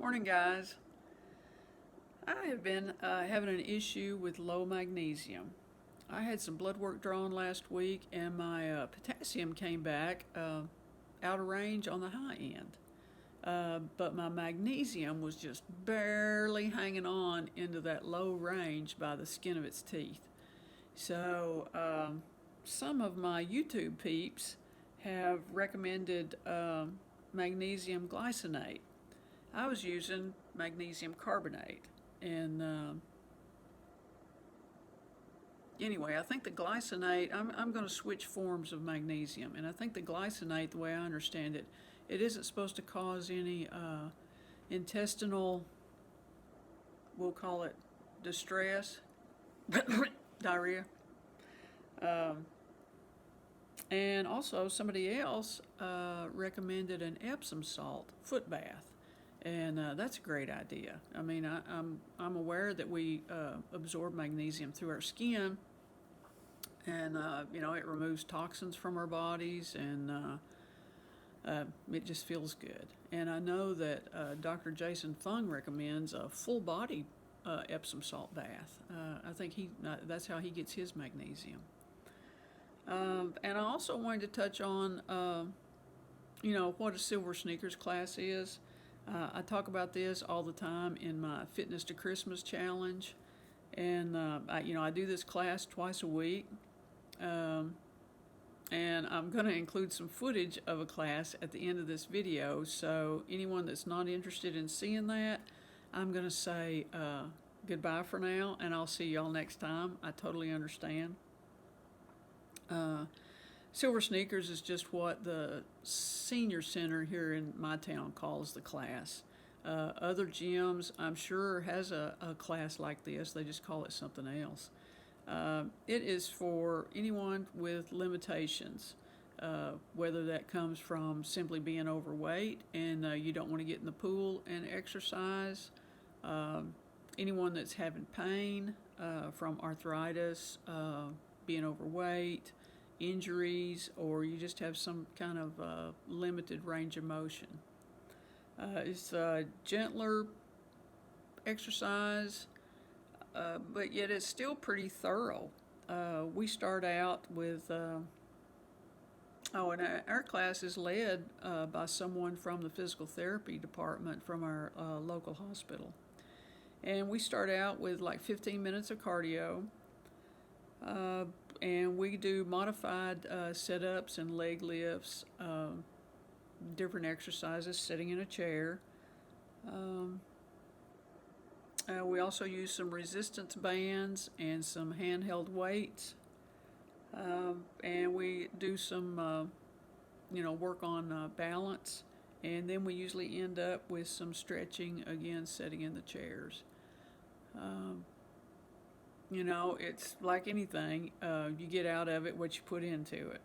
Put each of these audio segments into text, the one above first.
Morning, guys. I have been having an issue with low magnesium. I had some blood work drawn last week, and my potassium came back out of range on the high end. But my magnesium was just barely hanging on into that low range by the skin of its teeth. So some of my YouTube peeps have recommended magnesium glycinate. I was using magnesium carbonate, and anyway, I think the glycinate, I'm going to switch forms of magnesium, and I think the glycinate, the way I understand it, it isn't supposed to cause any intestinal, we'll call it distress, diarrhea. And also somebody else recommended an Epsom salt foot bath. And that's a great idea. I mean, I'm aware that we absorb magnesium through our skin, and it removes toxins from our bodies, and it just feels good. And I know that Dr. Jason Fung recommends a full body Epsom salt bath. I think that's how he gets his magnesium. And I also wanted to touch on what a Silver Sneakers class is. I talk about this all the time in my Fitness to Christmas challenge, and I do this class twice a week, and I'm going to include some footage of a class at the end of this video. So anyone that's not interested in seeing that, I'm going to say goodbye for now, and I'll see y'all next time. I totally understand. Silver Sneakers is just what the senior center here in my town calls the class. Other gyms, I'm sure, has a class like this. They just call it something else. It is for anyone with limitations, whether that comes from simply being overweight and you don't want to get in the pool and exercise, anyone that's having pain from arthritis, being overweight, injuries, or you just have some kind of limited range of motion. It's a gentler exercise, but yet it's still pretty thorough. We start out with, and our class is led by someone from the physical therapy department from our local hospital. And we start out with like 15 minutes of cardio. And we do modified sit-ups and leg lifts, different exercises, sitting in a chair. We also use some resistance bands and some handheld weights. And we do some, work on balance. And then we usually end up with some stretching, again, sitting in the chairs. It's like anything, you get out of it what you put into it.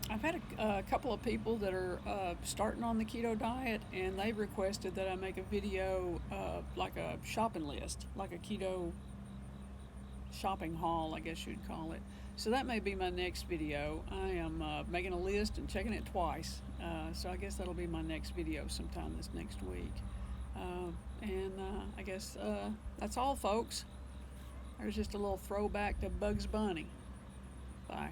I've had a couple of people that are starting on the keto diet, and they requested that I make a video, like a shopping list, like a keto shopping haul, I guess you'd call it. So that may be my next video. I am making a list and checking it twice, so I guess that'll be my next video sometime this next week. I guess that's all, folks. There's just a little throwback to Bugs Bunny. Bye.